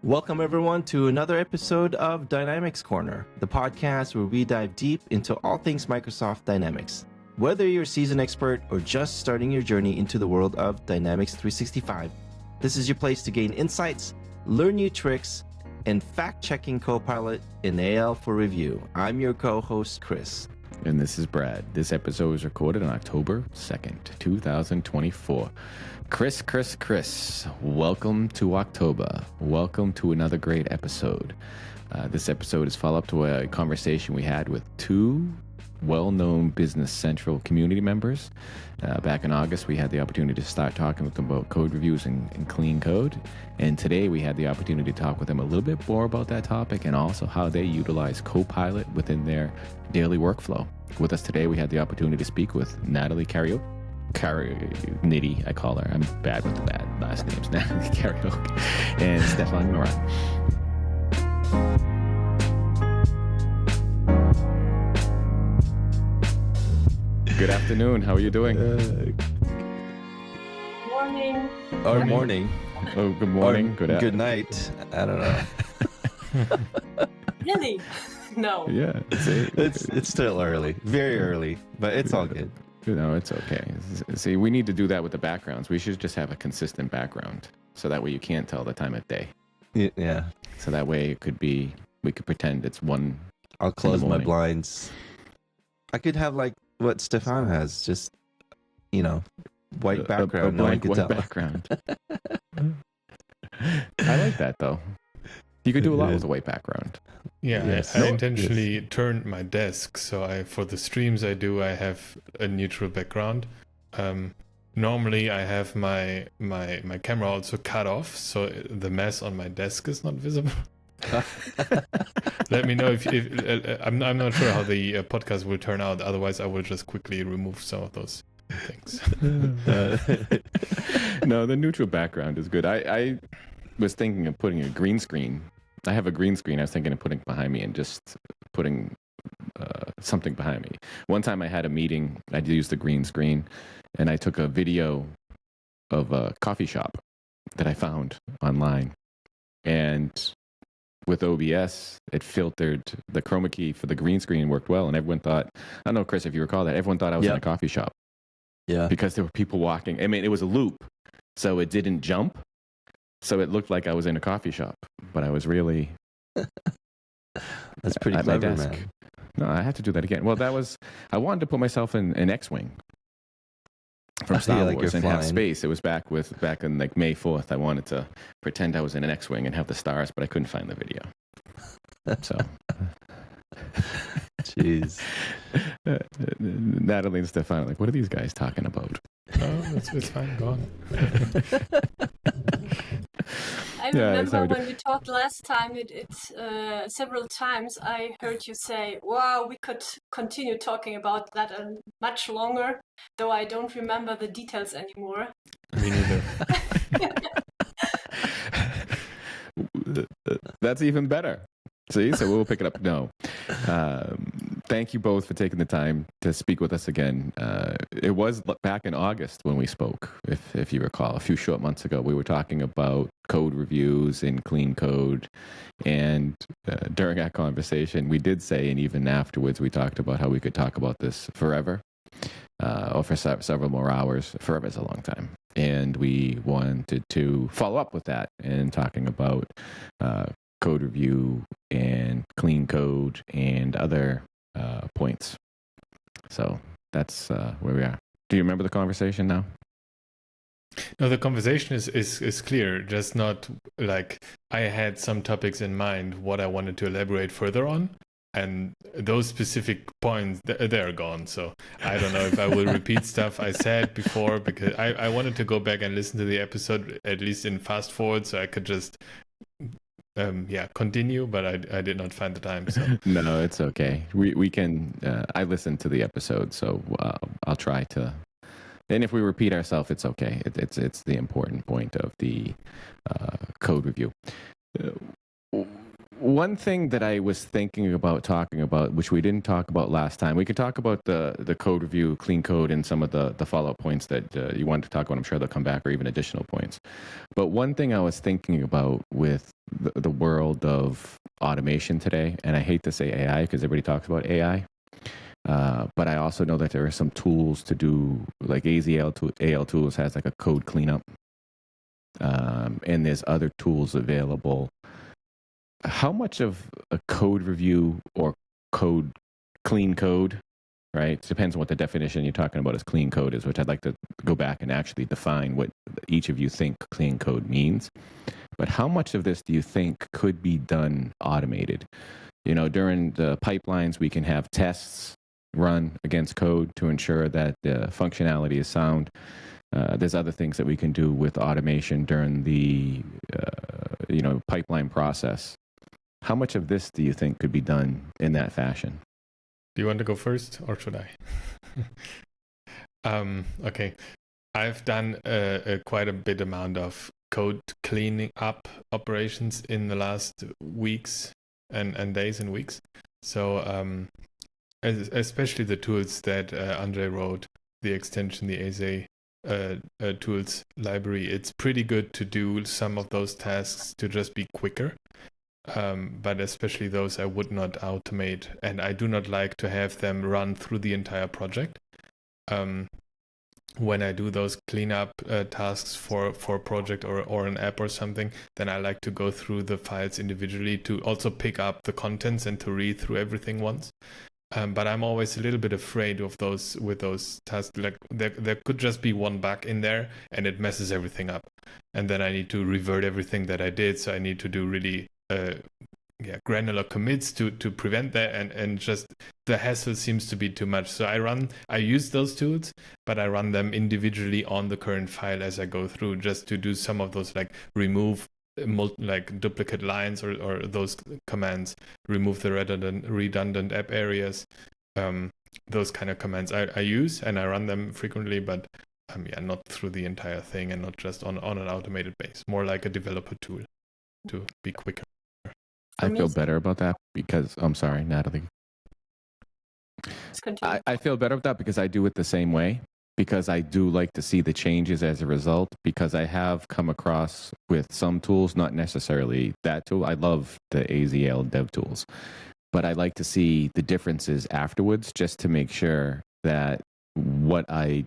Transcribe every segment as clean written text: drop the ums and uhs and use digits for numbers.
Welcome, everyone, to another episode of Dynamics Corner, the podcast where we dive deep into all things Microsoft Dynamics. Whether you're a seasoned expert or just starting your journey into the world of Dynamics 365, this is your place to gain insights, learn new tricks, and fact-checking Copilot in AL for review. I'm your co-host, Chris. And this is Brad. This episode was recorded on October 2nd, 2024. Chris, welcome to October. Welcome to another great episode. This episode is follow-up to a conversation we had with two well-known Business Central community members. Back in August, we had the opportunity to start talking with them about code reviews and clean code. And today we had the opportunity to talk with them a little bit more about that topic and also how they utilize Copilot within their daily workflow. With us today, we had the opportunity to speak with Natalie Nitty, I call her. I'm bad with the bad last names. Natalie Karaoke and Stefan Nora. Good afternoon. How are you doing? Morning. Or morning. Oh, good morning. Or good night. I don't know. Really? No. Yeah. It's still early. Very early, but it's all good. No, it's okay. See, we need to do that with the backgrounds. We should just have a consistent background, so that way you can't tell the time of day. Yeah. So that way we could pretend it's one. I'll close my blinds. I could have like what Stefan has, just white background. A blank white background. I like that though. You could do a lot with a white background. Yeah, yes. I intentionally turned my desk so for the streams I have a neutral background. Normally I have my camera also cut off, so the mess on my desk is not visible. Let me know if I'm not sure how the podcast will turn out. Otherwise, I will just quickly remove some of those things. No, the neutral background is good. I was thinking of putting a green screen. I have a green screen. I was thinking of putting behind me and just putting something behind me. One time I had a meeting. I used the green screen, and I took a video of a coffee shop that I found online, and with OBS, it filtered the chroma key for the green screen worked well, and everyone thought, I don't know, Chris, if you recall that, everyone thought I was in a coffee shop. Yeah. Because there were people walking. I mean, it was a loop, so it didn't jump. So it looked like I was in a coffee shop, but I was really That's pretty at my clever, desk. man. No, I had to do that again. Well, I wanted to put myself in an X-Wing from Star like Wars you're and have flying. space. It was back in like May 4th. I wanted to pretend I was in an X-Wing and have the stars, but I couldn't find the video. So, Jeez. Natalie and Stefan are like, what are these guys talking about? Oh, it's fine. Go on. I remember when we talked last time, it's several times I heard you say, wow, we could continue talking about that much longer, though I don't remember the details anymore. Me neither. That's even better. See, so we'll pick it up. No. Thank you both for taking the time to speak with us again. It was back in August when we spoke, if you recall, a few short months ago. We were talking about code reviews and clean code. And during our conversation, we did say, and even afterwards, we talked about how we could talk about this forever or for several more hours. Forever is a long time. And we wanted to follow up with that and talking about code review and clean code and other points. So that's where we are. Do you remember the conversation now? No, the conversation is clear. Just not like I had some topics in mind what I wanted to elaborate further on, and those specific points they're gone. So I don't know if I will repeat stuff I said before, because I wanted to go back and listen to the episode at least in fast forward so I could just continue, but I did not find the time. So No, it's okay. We can. I listened to the episode, so I'll try to. And if we repeat ourselves, it's okay. It's the important point of the code review. One thing that I was thinking about talking about, which we didn't talk about last time, we could talk about the code review, clean code, and some of the follow-up points that you wanted to talk about. I'm sure they'll come back, or even additional points. But one thing I was thinking about with the world of automation today, and I hate to say AI because everybody talks about AI, but I also know that there are some tools to do, like AL Tools has like a code cleanup, and there's other tools available. How much of a code review or clean code, right? It depends on what the definition you're talking about as clean code is, which I'd like to go back and actually define what each of you think clean code means. But how much of this do you think could be done automated? You know, during the pipelines, we can have tests run against code to ensure that the functionality is sound. There's other things that we can do with automation during the, pipeline process. How much of this do you think could be done in that fashion? Do you want to go first, or should I? Okay. I've done quite a bit amount of code cleaning up operations in the last weeks and days and weeks. So especially the tools that Andre wrote, the extension, the ASA tools library, it's pretty good to do some of those tasks to just be quicker. But especially those I would not automate, and I do not like to have them run through the entire project. When I do those cleanup tasks for a project or an app or something, then I like to go through the files individually to also pick up the contents and to read through everything once. But I'm always a little bit afraid of those tasks. Like there could just be one bug in there and it messes everything up, and then I need to revert everything that I did. So I need to do really granular commits to prevent that, and just the hassle seems to be too much. So I use those tools, but I run them individually on the current file as I go through, just to do some of those, like remove like duplicate lines or those commands, remove the redundant app areas, those kind of commands I use and I run them frequently, but not through the entire thing, and not just on an automated base, more like a developer tool to be quicker. I feel better about that because, I'm sorry, Natalie. I feel better about that because I do it the same way, because I do like to see the changes as a result, because I have come across with some tools, not necessarily that tool. I love the AZL dev tools, but I like to see the differences afterwards just to make sure that what I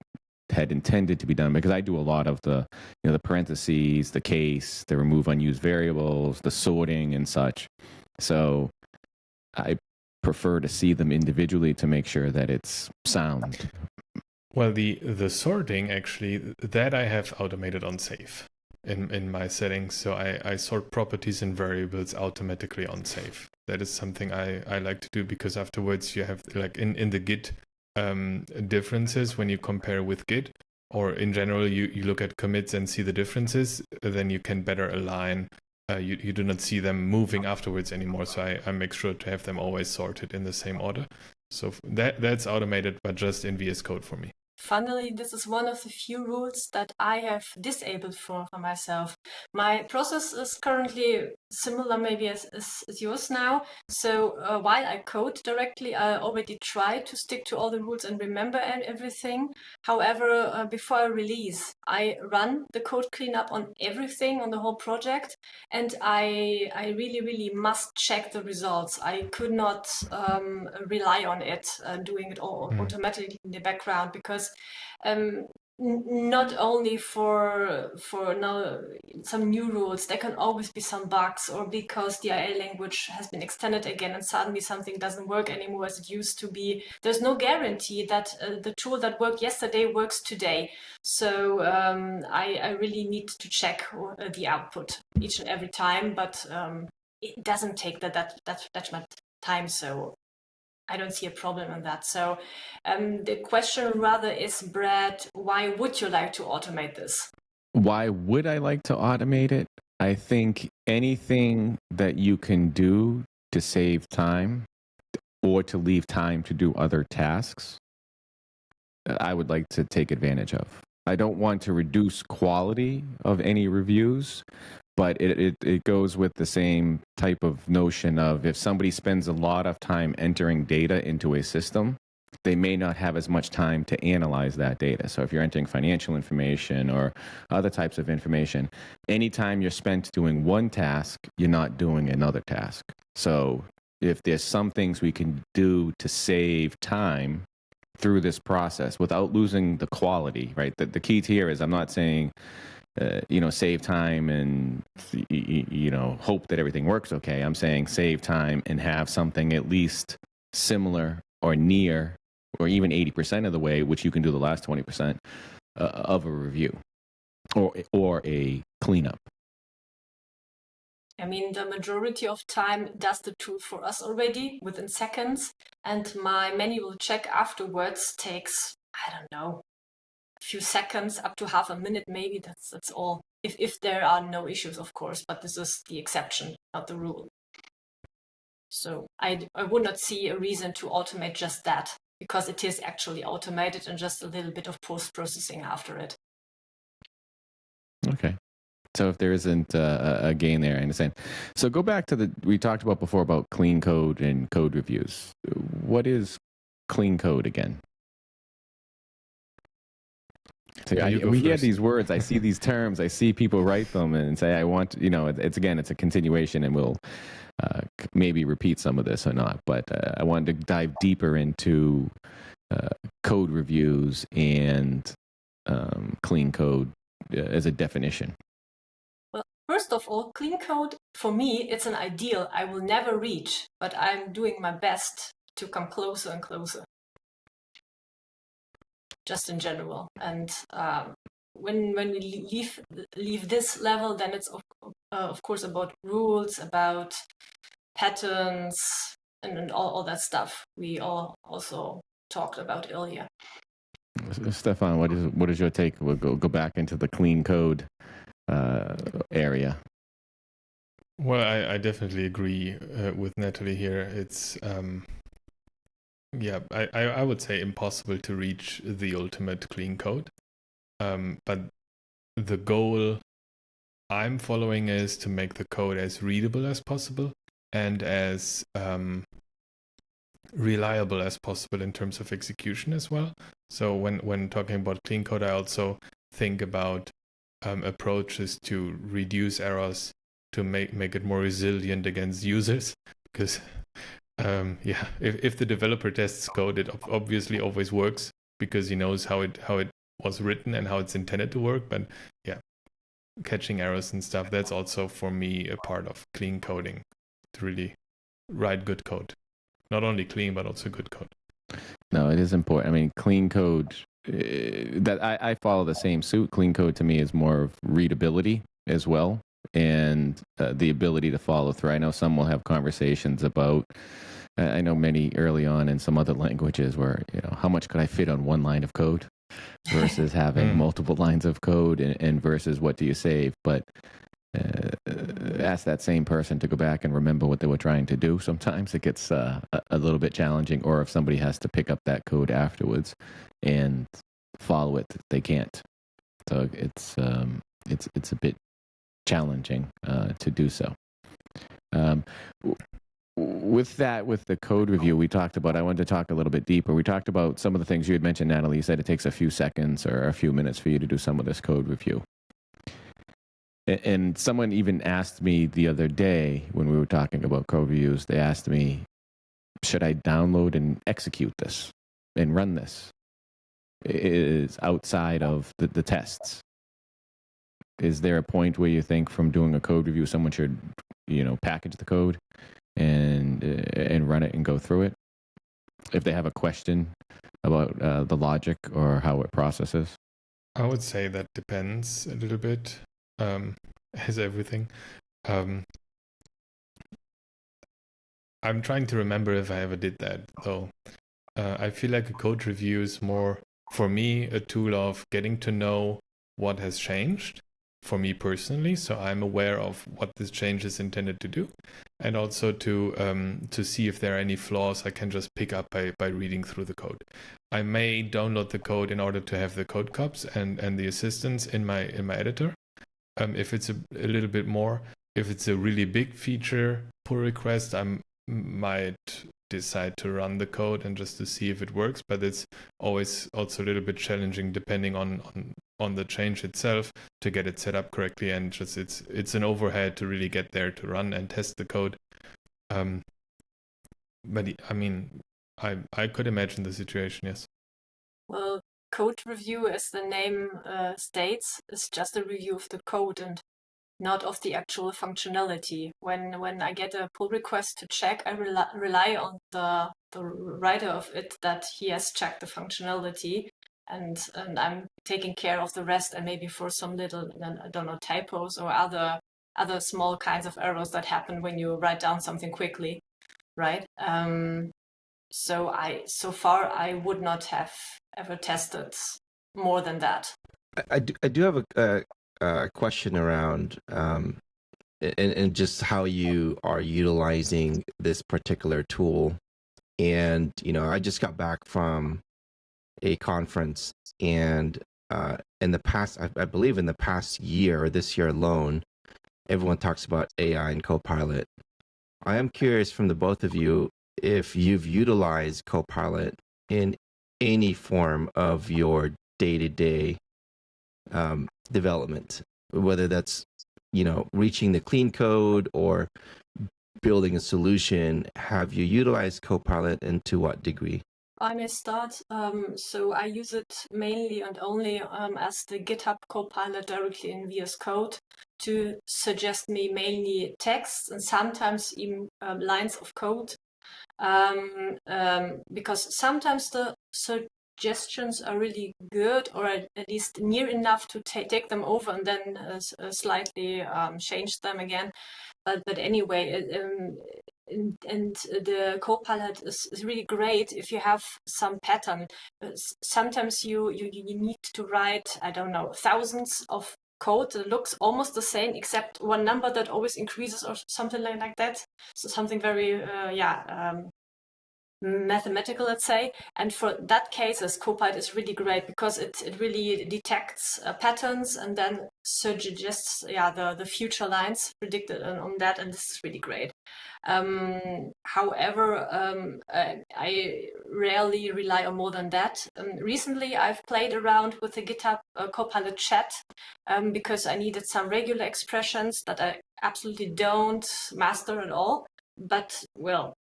had intended to be done, because I do a lot of the parentheses, the case, the remove unused variables, the sorting and such. So I prefer to see them individually to make sure that it's sound. Well, the sorting, actually, that I have automated on Safe in my settings. So I sort properties and variables automatically on Safe. That is something I like to do, because afterwards you have, like in the Git differences, when you compare with Git, or in general you look at commits and see the differences, then you can better align. You do not see them moving afterwards anymore. So I make sure to have them always sorted in the same order. So that's automated, but just in VS Code for me. Funnily, this is one of the few rules that I have disabled for myself. My process is currently similar maybe as yours now. So while I code directly, I already try to stick to all the rules and remember everything. However, before I release, I run the code cleanup on everything, on the whole project, and I really, really must check the results. I could not rely on it, doing it all automatically in the background, because not only for now some new rules, there can always be some bugs, or because the IA language has been extended again and suddenly something doesn't work anymore as it used to be. There's no guarantee that the tool that worked yesterday works today. So I really need to check the output each and every time, but it doesn't take that much time. So I don't see a problem in that. So the question rather is, Brad, why would you like to automate this? Why would I like to automate it? I think anything that you can do to save time or to leave time to do other tasks, I would like to take advantage of. I don't want to reduce quality of any reviews, but it goes with the same type of notion of, if somebody spends a lot of time entering data into a system, they may not have as much time to analyze that data. So if you're entering financial information or other types of information, anytime you're spent doing one task, you're not doing another task. So if there's some things we can do to save time through this process without losing the quality, right? The key here is I'm not saying, save time and, hope that everything works okay. I'm saying save time and have something at least similar or near or even 80% of the way, which you can do the last 20% of a review or a cleanup. I mean, the majority of time does the tool for us already within seconds, and my manual check afterwards takes, I don't know, a few seconds, up to half a minute maybe. That's all. If there are no issues, of course, but this is the exception, not the rule. So I would not see a reason to automate just that, because it is actually automated and just a little bit of post-processing after it. Okay. So if there isn't a gain there, I understand. So go back to we talked about before about clean code and code reviews. What is clean code again? So we hear these words, I see these terms, I see people write them and say, I want, it's a continuation, and we'll maybe repeat some of this or not. But I wanted to dive deeper into code reviews and clean code as a definition. Well, first of all, clean code, for me, it's an ideal I will never reach, but I'm doing my best to come closer and closer. Just in general. And when we leave this level, then it's of course about rules, about patterns, and all that stuff we all also talked about earlier. Stefan, what is your take? We'll go back into the clean code area. Well, I definitely agree with Natalie here. It's I would say impossible to reach the ultimate clean code. But the goal I'm following is to make the code as readable as possible and as reliable as possible in terms of execution as well. So when talking about clean code, I also think about approaches to reduce errors, to make it more resilient against users, because if the developer tests code, it obviously always works because he knows how it was written and how it's intended to work. But yeah, catching errors and stuff, that's also for me a part of clean coding, to really write good code. Not only clean, but also good code. No, it is important. I mean, clean code, that I follow the same suit. Clean code to me is more of readability as well, and the ability to follow through. I know some will have conversations about, I know many early on in some other languages where, how much could I fit on one line of code versus having multiple lines of code, and versus what do you save? But ask that same person to go back and remember what they were trying to do. Sometimes it gets a little bit challenging, or if somebody has to pick up that code afterwards and follow it, they can't. So it's a bit challenging to do so. With the code review we talked about, I wanted to talk a little bit deeper. We talked about some of the things you had mentioned, Natalie. You said it takes a few seconds or a few minutes for you to do some of this code review. And someone even asked me the other day when we were talking about code reviews, they asked me, should I download and execute this and run this? It is outside of the tests. Is there a point where you think from doing a code review, someone should, package the code and run it and go through it if they have a question about the logic or how it processes? I would say that depends a little bit, as everything. I'm trying to remember if I ever did that, though. I feel like a code review is more, for me, a tool of getting to know what has changed for me personally, so I'm aware of what this change is intended to do, and also to see if there are any flaws I can just pick up by reading through the code. I may download the code in order to have the code cops and the assistance in my editor. If it's a little bit more, if it's a really big feature, pull request, I might decide to run the code and just to see if it works. But it's always also a little bit challenging depending on the change itself to get it set up correctly, and just it's an overhead to really get there to run and test the code. But I mean, I could imagine the situation, yes. Well, code review, as the name states, is just a review of the code and not of the actual functionality. When I get a pull request to check, I rely on the writer of it that he has checked the functionality, and I'm taking care of the rest, and maybe for some little, I don't know, typos or other small kinds of errors that happen when you write down something quickly, right? So far I would not have ever tested more than that. I do have a question around and just how you are utilizing this particular tool. And I just got back from a conference, and in the past, I believe in the past year or this year alone, everyone talks about AI and Copilot. I am curious from the both of you if you've utilized Copilot in any form of your day-to-day development, whether that's reaching the clean code or building a solution. Have you utilized Copilot, and to what degree? I may start. So I use it mainly and only as the GitHub Copilot directly in VS Code to suggest me mainly texts and sometimes even lines of code. Because sometimes the suggestions are really good, or at least near enough to take them over and then slightly change them again. But anyway, and the Copilot is really great if you have some pattern. Sometimes you need to write, I don't know, thousands of code that looks almost the same except one number that always increases or something like that. So something very mathematical, let's say. And for that cases, Copilot is really great because it really detects patterns and then suggests the future lines predicted on that, and this is really great. However, I rarely rely on more than that. Recently, I've played around with the GitHub Copilot chat because I needed some regular expressions that I absolutely don't master at all. But, well,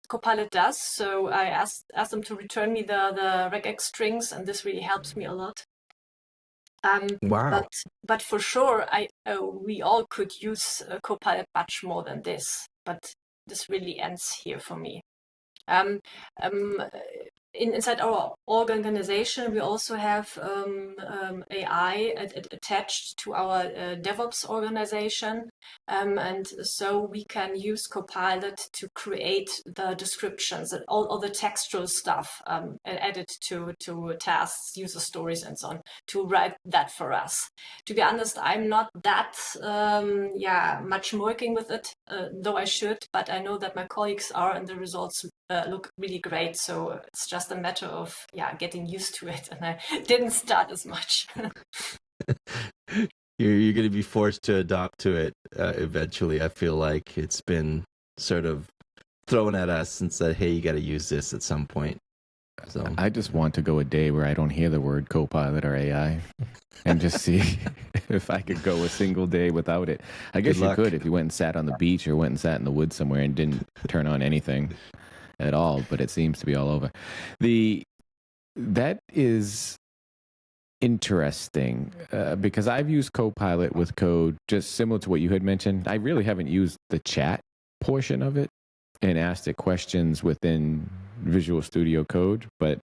Copilot does, so I asked them to return me the regex strings, and this really helps me a lot. Wow. But for sure, we all could use Copilot much more than this, but this really ends here for me. Inside our organization, we also have AI attached to our DevOps organization, and so we can use Copilot to create the descriptions and all the textual stuff added to tasks, user stories, and so on, to write that for us. To be honest, I'm not that much working with it, though I should, but I know that my colleagues are, and the results look really great. So it's just a matter of getting used to it, and I didn't start as much. You're going to be forced to adopt to it eventually. I feel like it's been sort of thrown at us and said, hey, you got to use this at some point. So I just want to go a day where I don't hear the word Copilot or AI and just see if I could go a single day without it. I guess you could if you went and sat on the beach or went and sat in the woods somewhere and didn't turn on anything at all, but it seems to be all over. That is interesting because I've used Copilot with code just similar to what you had mentioned. I really haven't used the chat portion of it and asked it questions within Visual Studio Code, but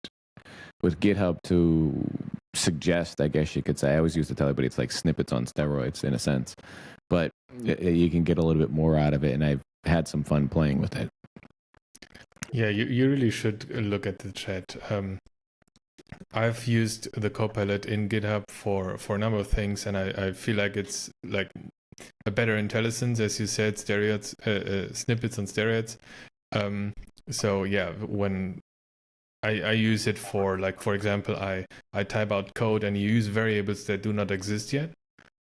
with GitHub to suggest, I guess you could say, I always used to tell everybody it's like snippets on steroids in a sense, but you can get a little bit more out of it, and I've had some fun playing with it. Yeah, you really should look at the chat. I've used the Copilot in GitHub for a number of things, and I feel like it's like a better intelligence, as you said, snippets on steroids. So yeah, when I use it for, like, for example, I type out code and you use variables that do not exist yet.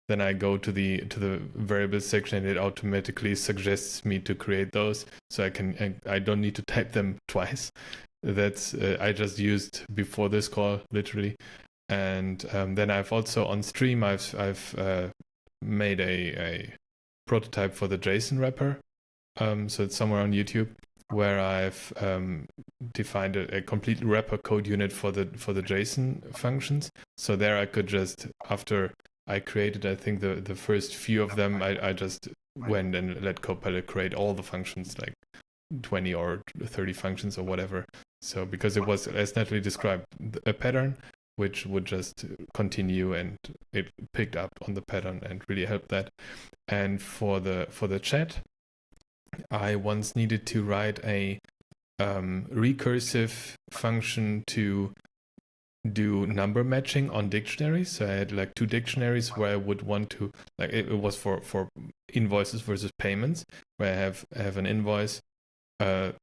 then I go to the variables section, and it automatically suggests me to create those, so I don't need to type them twice. That's I just used before this call, literally. And then I've also on stream I've made a prototype for the JSON wrapper. So it's somewhere on YouTube, where I've defined a complete wrapper code unit for the JSON functions. So there I could just, after I created, I think the first few of them, I just went and let Copilot create all the functions, like 20 or 30 functions or whatever. So because it was, as Natalie described, a pattern which would just continue, and it picked up on the pattern and really helped that. And for the chat, I once needed to write a recursive function to do number matching on dictionaries. So I had like 2 dictionaries where I would want to, like, it was for invoices versus payments, where I have an invoice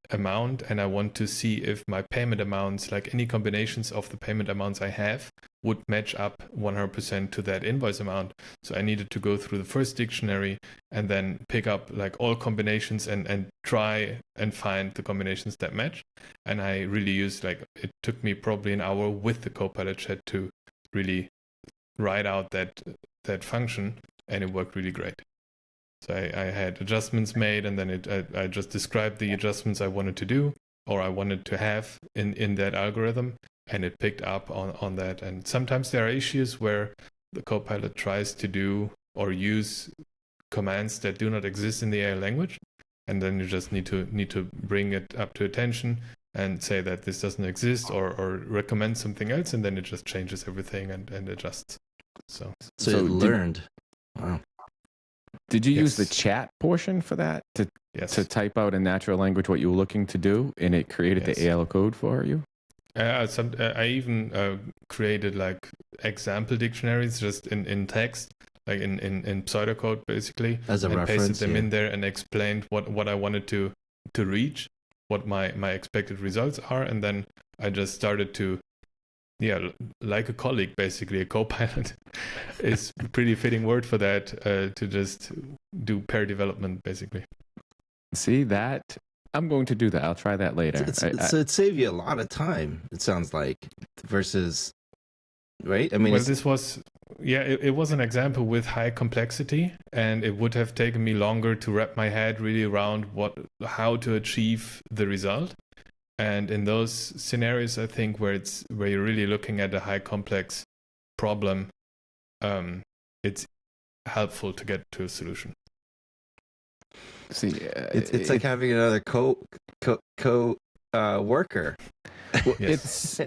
amount, and I want to see if my payment amounts, like any combinations of the payment amounts I have, would match up 100% to that invoice amount. So I needed to go through the first dictionary and then pick up like all combinations and try and find the combinations that match. And I really used, like, it took me probably an hour with the Copilot chat to really write out that function, and it worked really great. So I had adjustments made, and then I just described the adjustments I wanted to do, or I wanted to have in that algorithm, and it picked up on that. And sometimes there are issues where the Copilot tries to do or use commands that do not exist in the AI language, and then you just need to bring it up to attention and say that this doesn't exist, or recommend something else, and then it just changes everything and adjusts. So it learned. Wow. Did you use the chat portion for that to type out in natural language what you were looking to do, and it created the AL code for you? I even created like example dictionaries just in text, like in pseudocode, basically, as a and reference, pasted them in there and explained what I wanted to reach, what my expected results are, and then I just started to, like a colleague, basically. A Copilot is a pretty fitting word for that, to just do pair development, basically. See that? I'm going to do that. I'll try that later. So it saved you a lot of time, it sounds like, versus, right? I mean, well, this was, it was an example with high complexity, and it would have taken me longer to wrap my head really around how to achieve the result. And in those scenarios, I think where you're really looking at a high complex problem, it's helpful to get to a solution. See, it's like having another worker. Well, it's.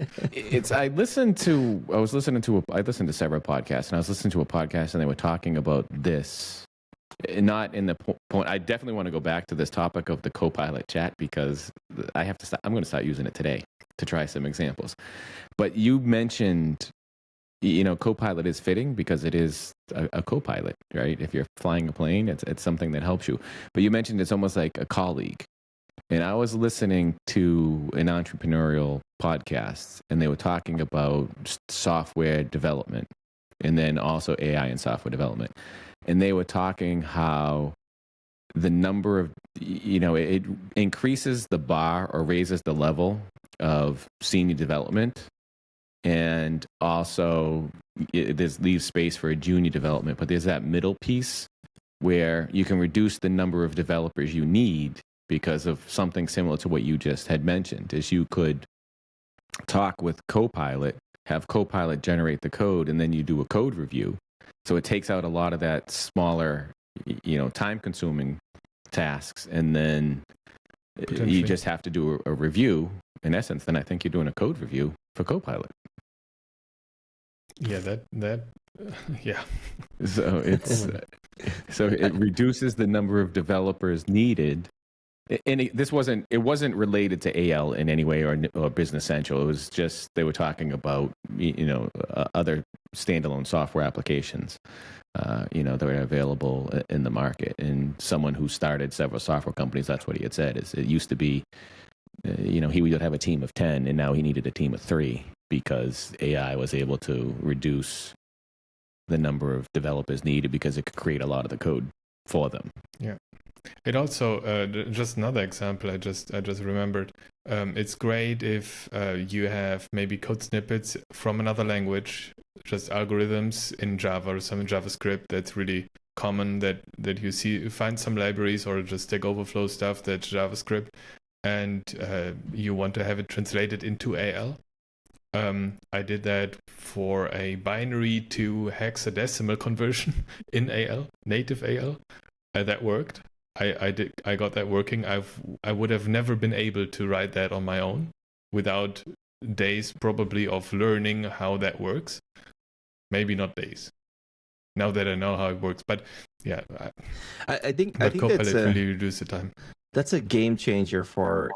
I listened to several podcasts, and I was listening to a podcast, and they were talking about this. Not in the point. I definitely want to go back to this topic of the Copilot chat, because I have to. I'm going to start using it today to try some examples. But you mentioned, Copilot is fitting because it is a Copilot, right? If you're flying a plane, it's something that helps you. But you mentioned it's almost like a colleague. And I was listening to an entrepreneurial podcast, and they were talking about software development, and then also AI and software development. And they were talking how the number of, it increases the bar or raises the level of senior development. And also leaves space for a junior development. But there's that middle piece where you can reduce the number of developers you need because of something similar to what you just had mentioned, is you could talk with Copilot, have Copilot generate the code, and then you do a code review. So it takes out a lot of that smaller, time-consuming tasks, and then you just have to do a review. In essence, then I think you're doing a code review for Copilot. Yeah, yeah. So so it reduces the number of developers needed. And it wasn't related to AL in any way or Business Central. It was just, they were talking about, other standalone software applications, that are available in the market. And someone who started several software companies, that's what he had said, is it used to be, he would have a team of 10, and now he needed a team of 3 because AI was able to reduce the number of developers needed because it could create a lot of the code for them. Yeah. It also just another example I just remembered. It's great if you have maybe code snippets from another language, just algorithms in Java or some JavaScript that's really common that you find some libraries or just Stack Overflow stuff that's JavaScript, and you want to have it translated into AL. I did that for a binary to hexadecimal conversion in AL, native AL. That worked. I got that working. I would have never been able to write that on my own without days probably of learning how that works. Maybe not days. Now that I know how it works, but yeah, I think Copilot that's really reduced the time. That's a game changer for,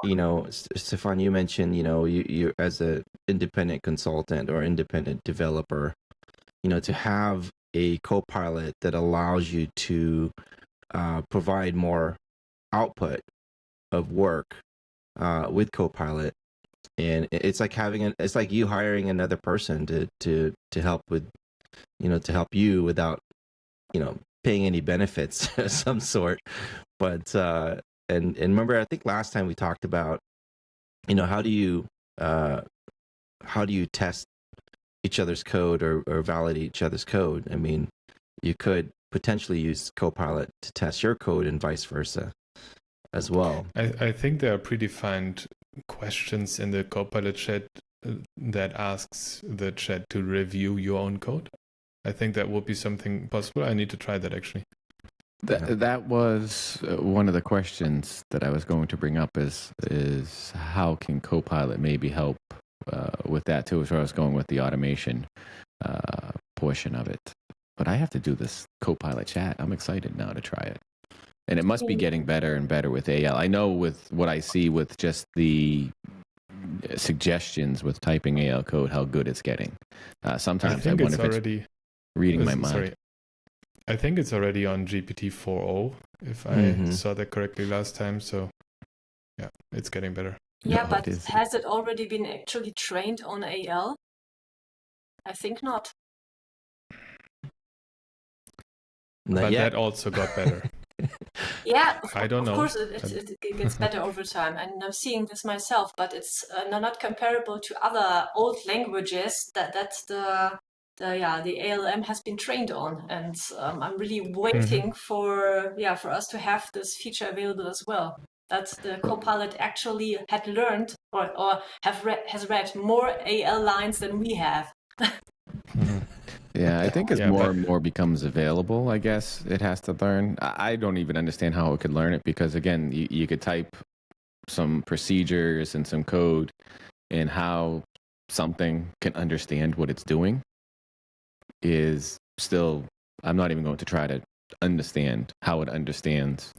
Stefan, you mentioned, you as a independent consultant or independent developer, to have a Copilot that allows you to provide more output of work with Copilot. And it's like it's like you hiring another person to help with, to help you without, paying any benefits of some sort. But, and remember, I think last time we talked about, how do you test each other's code or validate each other's code? I mean, you could potentially use Copilot to test your code and vice versa as well. I think there are predefined questions in the Copilot chat that asks the chat to review your own code. I think that would be something possible. I need to try that actually. That was one of the questions that I was going to bring up is how can Copilot maybe help with that too, as far as going with the automation portion of it. But I have to do this Copilot chat. I'm excited now to try it. And it must be getting better and better with AL. I know with what I see with just the suggestions with typing AL code, how good it's getting. Sometimes I wonder if it's reading my mind. Sorry. I think it's already on GPT 4.0, if I saw that correctly last time. So, yeah, it's getting better. Yeah, but has it already been actually trained on AL? I think not. But that also got better. Yeah, I don't know. Of course, it gets better over time, and I'm seeing this myself. But it's not comparable to other old languages that's the ALM has been trained on, and I'm really waiting for us to have this feature available as well. That the Copilot actually had learned or has read more AL lines than we have. Yeah, I think as more and more becomes available, I guess it has to learn. I don't even understand how it could learn it because, again, you could type some procedures and some code and how something can understand what it's doing is still, I'm not even going to try to understand how it understands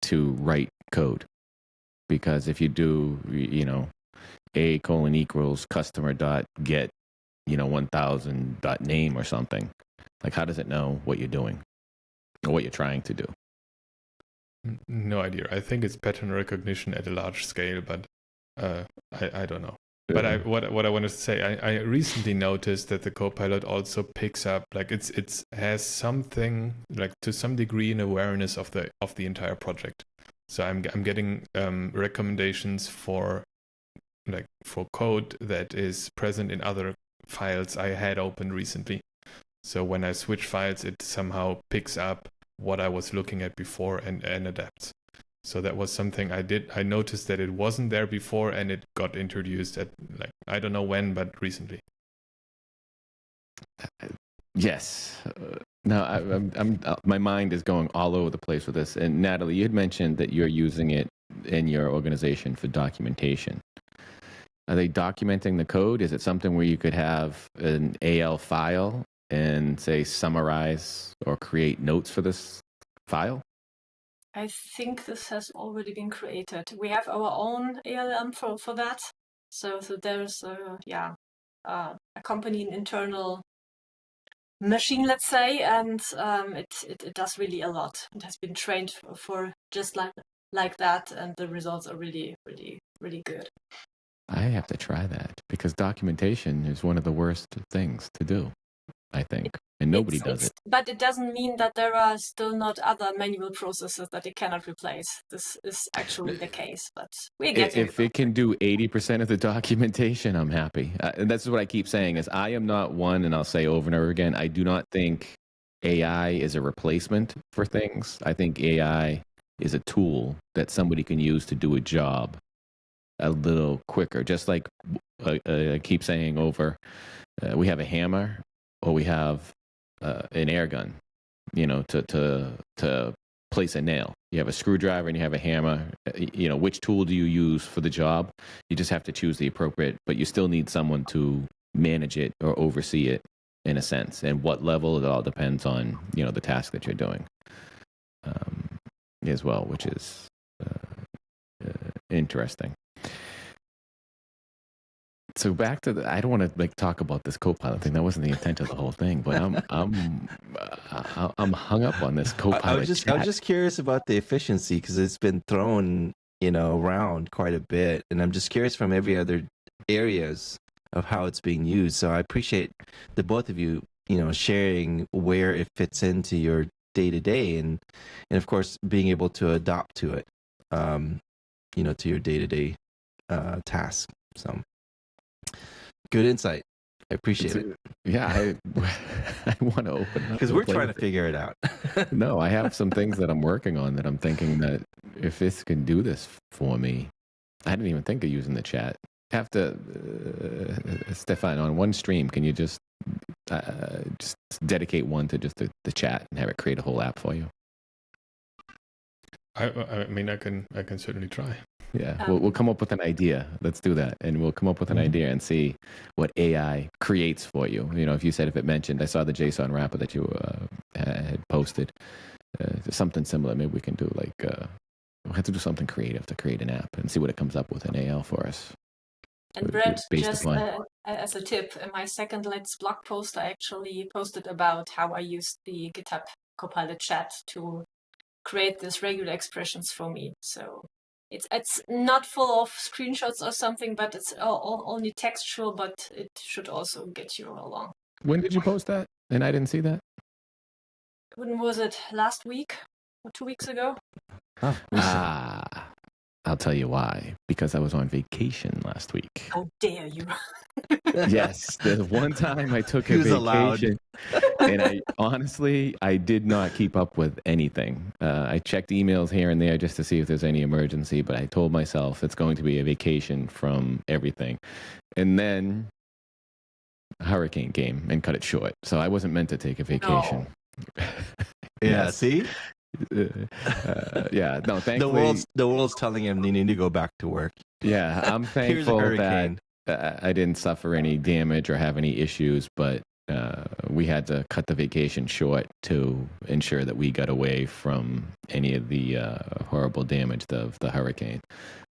to write code. Because if you do, A:= customer.get 1000.name or something, like how does it know what you're doing or what you're trying to do? No idea. I think it's pattern recognition at a large scale, but I don't know. But what I wanted to say, I recently noticed that the Copilot also picks up, like it's has something like to some degree an awareness of the entire project. So I'm getting recommendations for code that is present in other files I had opened recently. So when I switch files, it somehow picks up what I was looking at before and adapts. So that was something I did. I noticed that it wasn't there before, and it got introduced at I don't know when, but recently. Yes. No, I'm my mind is going all over the place with this. And Natalie, you had mentioned that you're using it in your organization for documentation. Are they documenting the code? Is it something where you could have an AL file and say summarize or create notes for this file? I think this has already been created. We have our own ALM for that. So there's a company, an internal machine, let's say, and it does really a lot. It has been trained for just like that, and the results are really, really, really good. I have to try that because documentation is one of the worst things to do. I think, and nobody does it. But it doesn't mean that there are still not other manual processes that it cannot replace. This is actually the case, but we're getting If it can do 80% of the documentation, I'm happy. And that's what I keep saying is I am not one, and I'll say over and over again, I do not think AI is a replacement for things. I think AI is a tool that somebody can use to do a job a little quicker. Just like I keep saying over, we have a hammer or we have an air gun, to place a nail. You have a screwdriver and you have a hammer. Which tool do you use for the job? You just have to choose the appropriate, but you still need someone to manage it or oversee it in a sense. And what level, it all depends on, the task that you're doing as well, which is interesting. So back to I don't want to talk about this Copilot thing. That wasn't the intent of the whole thing, but I'm hung up on this Copilot. I was just curious about the efficiency because it's been thrown, around quite a bit, and I'm just curious from every other areas of how it's being used. So I appreciate the both of you, sharing where it fits into your day to day, and of course being able to adopt to it, to your day to day task. So. Good insight. I appreciate it. Yeah, I want to open up because we're trying to figure it out. No, I have some things that I'm working on that I'm thinking that if this can do this for me, I didn't even think of using the chat. Have to, Stefan, on one stream, can you just dedicate one to just the chat and have it create a whole app for you? I mean, I can certainly try. Yeah, we'll come up with an idea. Let's do that. And we'll come up with an idea and see what AI creates for you. If you said, if it mentioned, I saw the JSON wrapper that you had posted, something similar. Maybe we can do we'll have to do something creative to create an app and see what it comes up with in AI for us. And Brett, just as a tip, in my second Let's blog post, I actually posted about how I used the GitHub Copilot chat to create these regular expressions for me. So it's not full of screenshots or something, but it's only textual, but it should also get you along. When did you post that? And I didn't see that. When was it? Last week or 2 weeks ago? I'll tell you why. Because I was on vacation last week. How dare you? Yes, there's one time I took a vacation, and I did not keep up with anything. I checked emails here and there just to see if there's any emergency, but I told myself it's going to be a vacation from everything. And then a hurricane came and cut it short. So I wasn't meant to take a vacation. No. Yeah, see? Yeah, no, thankfully. The world's telling him they need to go back to work. Yeah, I'm thankful that I didn't suffer any damage or have any issues, but we had to cut the vacation short to ensure that we got away from any of the horrible damage of the hurricane.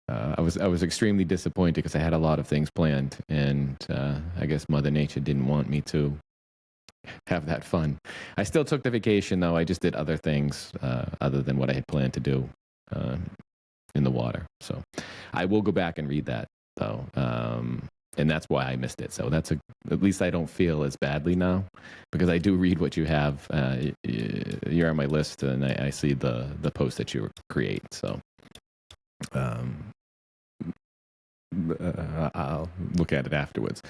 I was extremely disappointed because I had a lot of things planned, and I guess Mother Nature didn't want me to have that fun. I still took the vacation, though. I just did other things other than what I had planned to do in the water. So I will go back and read that, though. And that's why I missed it. So at least I don't feel as badly now, because I do read what you have. You're on my list, and I see the post that you create. So I'll look at it afterwards.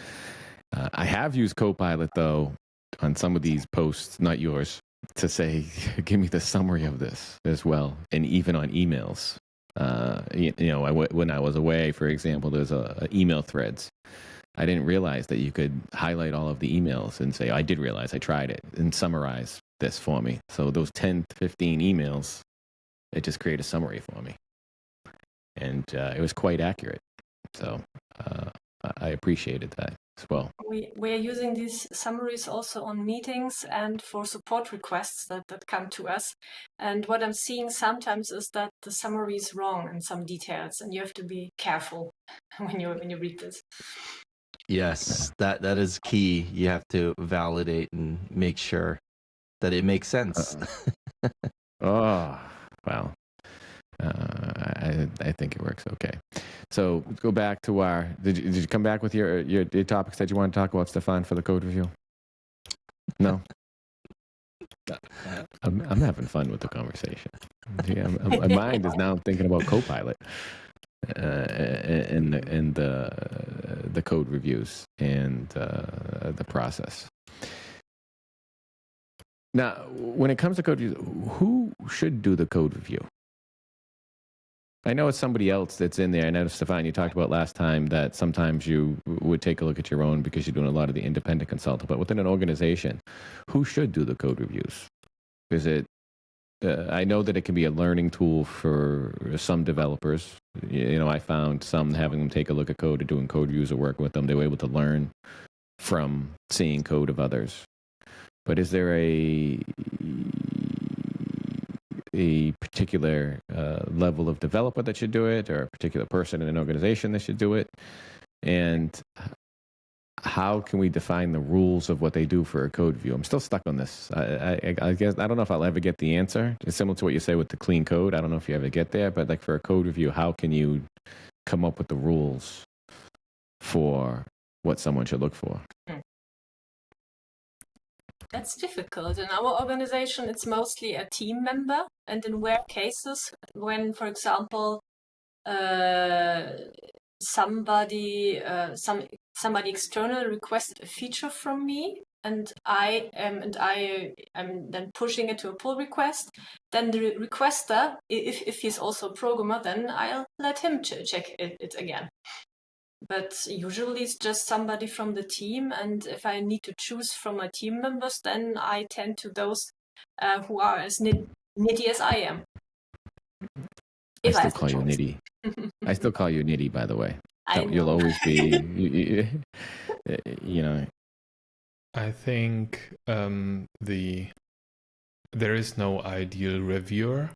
I have used Copilot, though, on some of these posts, not yours, to say, give me the summary of this as well. And even on emails. When I was away, for example, there's a email threads. I didn't realize that you could highlight all of the emails and say, I did realize, I tried it, and summarize this for me. So those 10, 15 emails, it just created a summary for me. And it was quite accurate. So I appreciated that as well. We are using these summaries also on meetings and for support requests that come to us. And what I'm seeing sometimes is that the summary is wrong in some details, and you have to be careful when you read this. Yes, that is key. You have to validate and make sure that it makes sense. Oh, wow. I think it works okay. So let's go back to our. Did you come back with your topics that you want to talk about, Stefan, for the code review? No. I'm having fun with the conversation. Yeah, my mind is now thinking about Copilot and the code reviews and the process. Now, when it comes to code reviews, who should do the code review? I know it's somebody else that's in there. I know, Stefan, you talked about last time that sometimes you would take a look at your own because you're doing a lot of the independent consulting. But within an organization, who should do the code reviews? Is it? I know that it can be a learning tool for some developers. I found some having them take a look at code or doing code reviews or working with them. They were able to learn from seeing code of others. But is there a particular level of developer that should do it, or a particular person in an organization that should do it? And how can we define the rules of what they do for a code review? I'm still stuck on this. I guess I don't know if I'll ever get the answer. It's similar to what you say with the clean code. I don't know if you ever get there, but like for a code review, how can you come up with the rules for what someone should look for? That's difficult. In our organization, it's mostly a team member, and in rare cases, when, for example, somebody external requested a feature from me, and I am then pushing it to a pull request, then the requester, if he's also a programmer, then I'll let him check it again. But usually it's just somebody from the team, and if I need to choose from my team members, then I tend to those who are as nitty as I am. I still call you nitty. I still call you nitty, by the way. You'll always be, I think there is no ideal reviewer.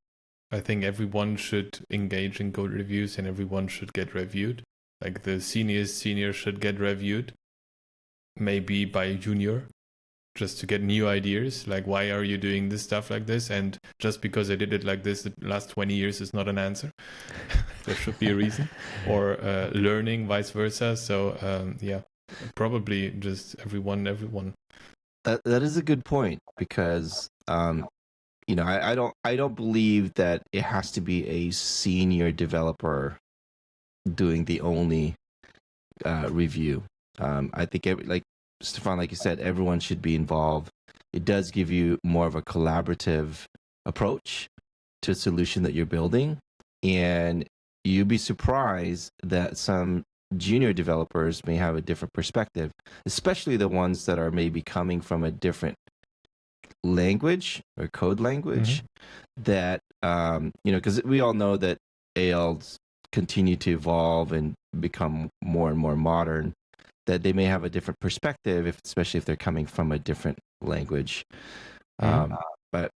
I think everyone should engage in code reviews and everyone should get reviewed. Like the senior should get reviewed, maybe by a junior, just to get new ideas. Like, why are you doing this stuff like this? And just because I did it like this the last 20 years is not an answer. There should be a reason. Or learning, vice versa. So probably just everyone. That is a good point, because I don't believe that it has to be a senior developer doing the only review. I think like Stefan, like you said, everyone should be involved. It does give you more of a collaborative approach to a solution that you're building, and you'd be surprised that some junior developers may have a different perspective, especially the ones that are maybe coming from a different language or code language. That because we all know that ALs continue to evolve and become more and more modern, that they may have a different perspective, especially if they're coming from a different language. But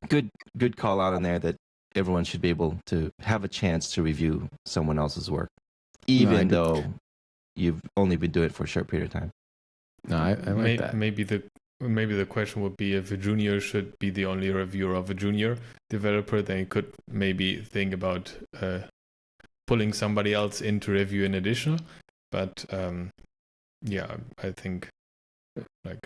good call out on there that everyone should be able to have a chance to review someone else's work, even though you've only been doing it for a short period of time. No, I like that. Maybe the question would be, if a junior should be the only reviewer of a junior developer, then you could maybe think about pulling somebody else in to review in addition. But I think like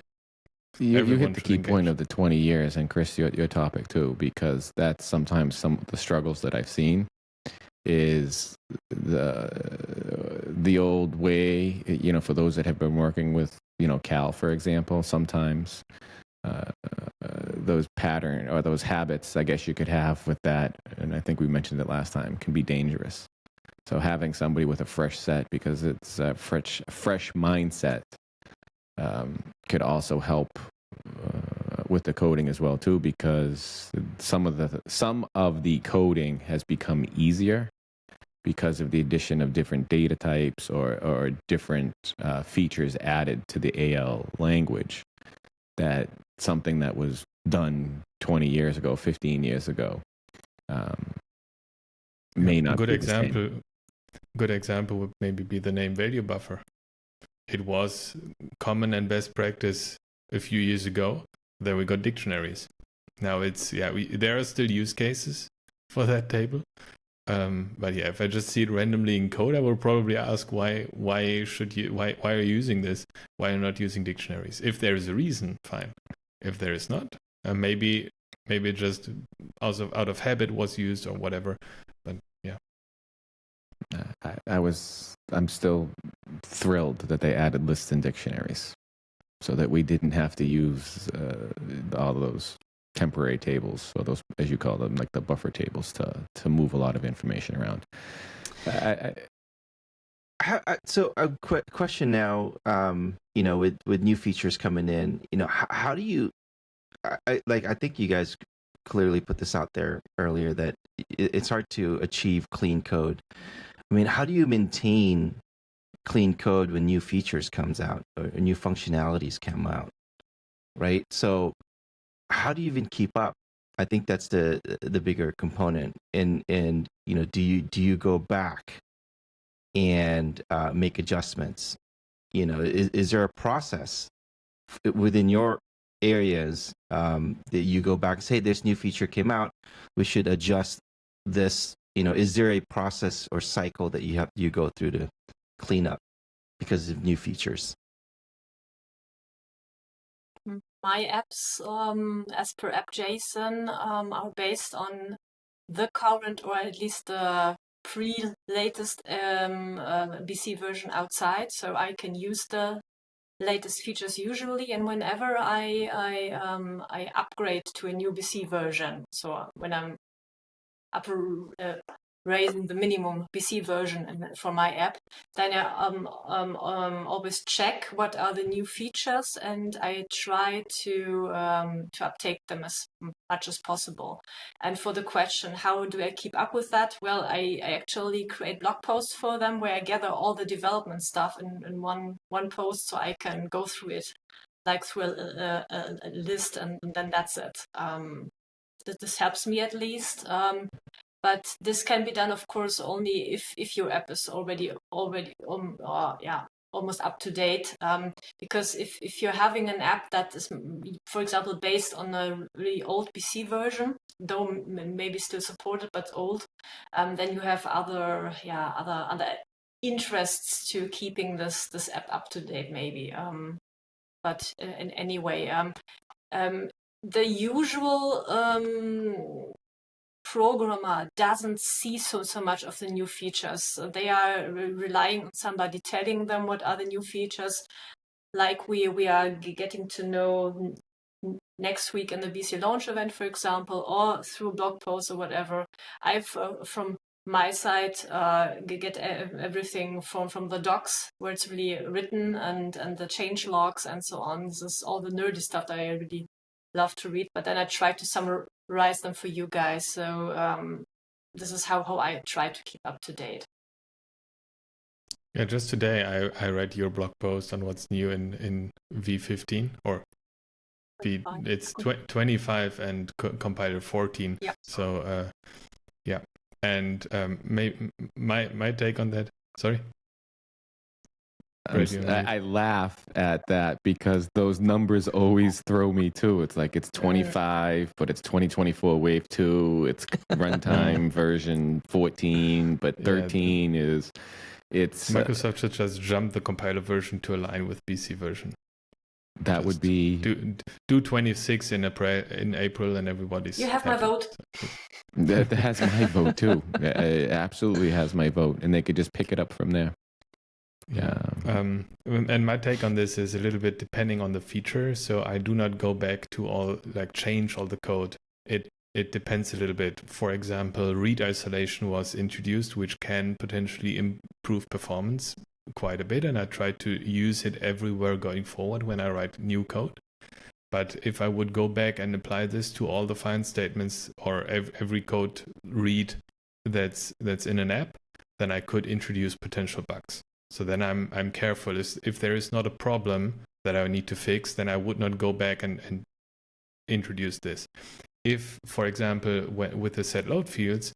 you hit the key point of the 20 years, and Chris, your topic too, because that's sometimes some of the struggles that I've seen is the old way, for those that have been working with, Cal, for example, sometimes those pattern or those habits, I guess you could have with that, and I think we mentioned it last time, can be dangerous. So having somebody with a fresh set, because it's a fresh mindset, could also help with the coding as well too, because some of the coding has become easier because of the addition of different data types or different features added to the AL language. That something that was done 20 years ago, 15 years ago, may not be the same. Good example would maybe be the name value buffer. It was common and best practice a few years ago. Then we got dictionaries. Now it's there are still use cases for that table, But yeah, if I just see it randomly in code, I will probably ask why are you using this? Why are you not using dictionaries? If there is a reason, fine. If there is not, maybe just out of habit was used or whatever. But yeah. I'm still thrilled that they added lists and dictionaries, so that we didn't have to use all those temporary tables, or those, as you call them, like the buffer tables, to move a lot of information around. So a question now, with new features coming in, how do you, I think you guys clearly put this out there earlier, that it's hard to achieve clean code. I mean, how do you maintain clean code when new features comes out or new functionalities come out, right? So how do you even keep up? I think that's the bigger component. And do you go back and make adjustments? Is there a process within your areas that you go back and say, this new feature came out, we should adjust this? Is there a process or cycle that you go through to clean up because of new features? My apps, as per app.json, are based on the current, or at least the pre-latest BC version outside, so I can use the latest features usually. And whenever I upgrade to a new BC version, so when I'm raising the minimum BC version for my app, then I always check what are the new features, and I try to uptake them as much as possible. And for the question, how do I keep up with that? Well, I actually create blog posts for them where I gather all the development stuff in one post, so I can go through it like through a list, and then that's it. This helps me at least. But this can be done, of course, only if your app is already almost up to date. Because if you're having an app that is, for example, based on a really old BC version, though maybe still supported but old, then you have other interests to keeping this app up to date, maybe. But in any way, the usual programmer doesn't see so much of the new features. They are relying on somebody telling them what are the new features, like we are getting to know next week in the BC launch event, for example, or through blog posts or whatever. I've from my side get everything from the docs where it's really written, and the change logs and so on. This is all the nerdy stuff that I really love to read, but then I try to summarize them for you guys. So this is how I try to keep up to date. Yeah, just today I read your blog post on what's new in V15 or it's 25 and compiler 14. Yeah. So yeah, and my take on that. Sorry. I laugh at that because those numbers always throw me too. It's like it's 25, but it's 2024 Wave 2. It's runtime version 14, but 13 is. It's Microsoft should just jump the compiler version to align with BC version. That would be do 26 in April, and everybody's. You have happy. my vote. That has my vote too. It absolutely has my vote, and they could just pick it up from there. Yeah. And my take on this is a little bit depending on the feature. So I do not go back to change all the code. It depends a little bit. For example, read isolation was introduced, which can potentially improve performance quite a bit. And I try to use it everywhere going forward when I write new code. But if I would go back and apply this to all the find statements or every code read that's in an app, then I could introduce potential bugs. So then I'm careful. If there is not a problem that I need to fix, then I would not go back and introduce this. If, for example, with the set load fields,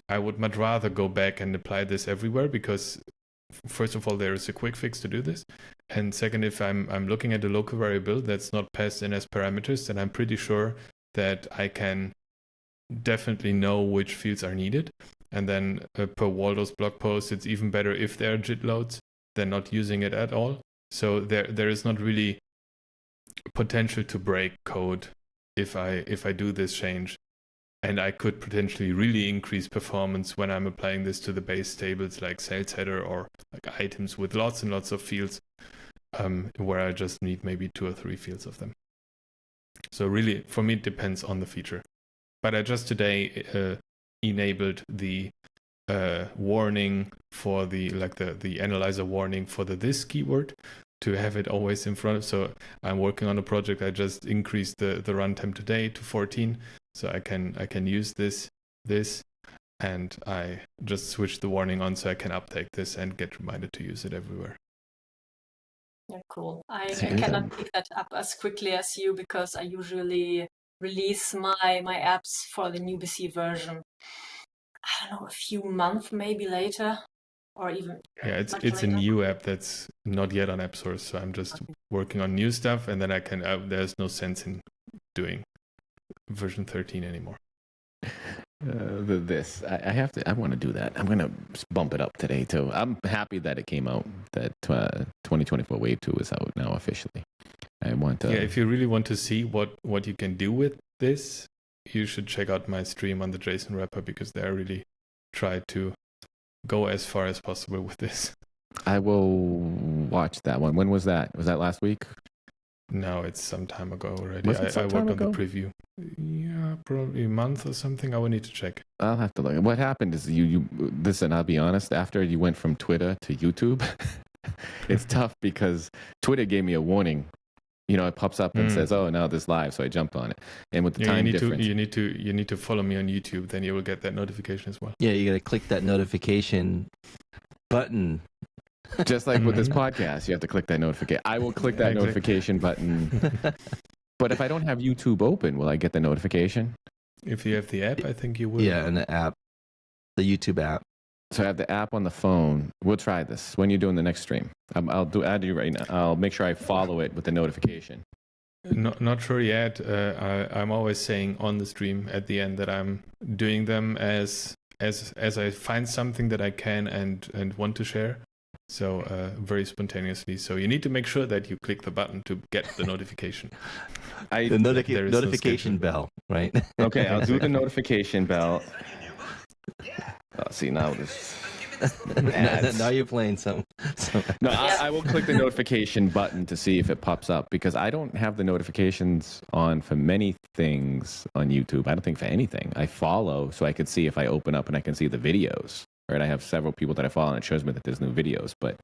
I would much rather go back and apply this everywhere because, first of all, there is a quick fix to do this. And second, if I'm looking at a local variable that's not passed in as parameters, then I'm pretty sure that I can definitely know which fields are needed. And then per Waldo's blog post, it's even better if there are JIT loads than not using it at all. So there is not really potential to break code if I do this change. And I could potentially really increase performance when I'm applying this to the base tables like sales header or like items with lots and lots of fields, where I just need maybe 2 or 3 fields of them. So really, for me, it depends on the feature. But I just today enabled the warning for the analyzer warning for the this keyword to have it always in front of. So I'm working on a project. I just increased the runtime today to 14, so I can use this, and I just switched the warning on so I can update this and get reminded to use it everywhere. Yeah, cool. I cannot pick that up as quickly as you because I usually release my apps for the new BC version, I don't know, a few months maybe later, or even it's later. A new app that's not yet on App Source, so I'm just working on new stuff, and then I can. There's no sense in doing version 13 anymore. I want to do that. I'm gonna bump it up today too. I'm happy that it came out. That 2024 Wave 2 is out now officially. I want to. Yeah, if you really want to see what you can do with this, you should check out my stream on the JSON wrapper, because there I really try to go as far as possible with this. I will watch that one. When was that? Was that last week? No, it's some time ago already. Was it some time worked ago? on the preview. Yeah, probably a month or something. I will need to check. I'll have to look. What happened is you listen, I'll be honest, after you went from Twitter to YouTube, it's tough because Twitter gave me a warning. You know, it pops up and says, "Oh, now this live," so I jumped on it. And with the time difference, you need to follow me on YouTube. Then you will get that notification as well. Yeah, you got to click that notification button. Just like with this podcast, you have to click that notification. I will click that notification button. But if I don't have YouTube open, will I get the notification? If you have the app, I think you will. Yeah, and the app, the YouTube app. So I have the app on the phone. We'll try this when you're doing the next stream. I'll do right now. I'll make sure I follow it with the notification. Not sure yet. I'm always saying on the stream at the end that I'm doing them as I find something that I can and want to share. So very spontaneously. So you need to make sure that you click the button to get the notification. The notification bell, right? Okay, I'll do the notification bell. See, now this. Now you're playing some. No, I will click the notification button to see if it pops up, because I don't have the notifications on for many things on YouTube. I don't think for anything. I follow so I can see if I open up and I can see the videos. Right, I have several people that I follow and it shows me that there's new videos, but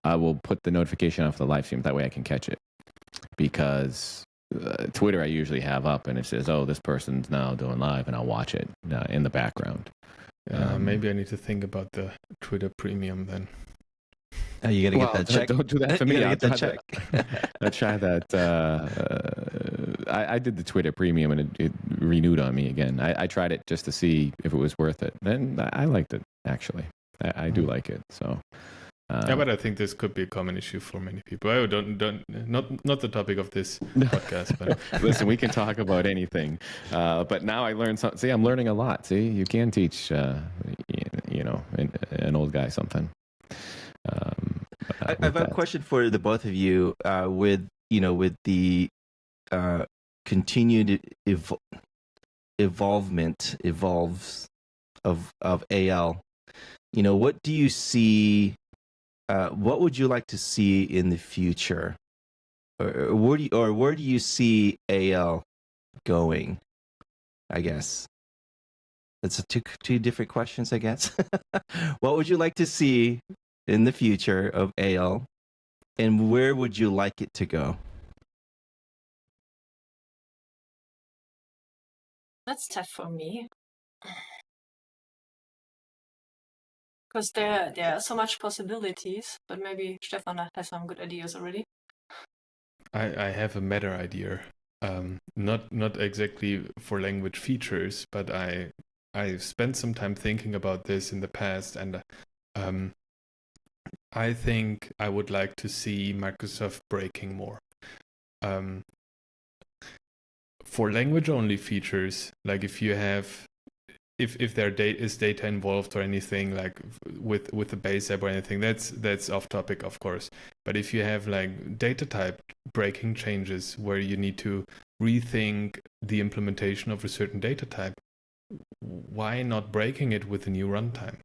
I will put the notification on for the live stream. That way I can catch it, because Twitter I usually have up and it says, "Oh, this person's now doing live," and I'll watch it in the background. Maybe I need to think about the Twitter Premium then. Oh, you gotta get that check. Don't do that for me. I'll get that check. I'll try that. I did the Twitter Premium and it renewed on me again. I tried it just to see if it was worth it. And I liked it, actually. I do like it. So. Yeah, but I think this could be a common issue for many people. Not the topic of this podcast, but listen, we can talk about anything. But now I learned something. See, I'm learning a lot. See, you can teach, an old guy something. I've got a question for the both of you. With the continued evolves of AL. What do you see? What would you like to see in the future, or where do you see AL going? I guess that's two different questions. I guess. What would you like to see in the future of AL, and where would you like it to go? That's tough for me. Because there are so much possibilities, but maybe Stefan has some good ideas already. I have a meta idea. Not exactly for language features, but I spent some time thinking about this in the past, and I think I would like to see Microsoft breaking more. For language-only features, like if you have if there is data involved or anything like with the base app or anything, that's off topic, of course. But if you have like data type breaking changes where you need to rethink the implementation of a certain data type, why not breaking it with a new runtime?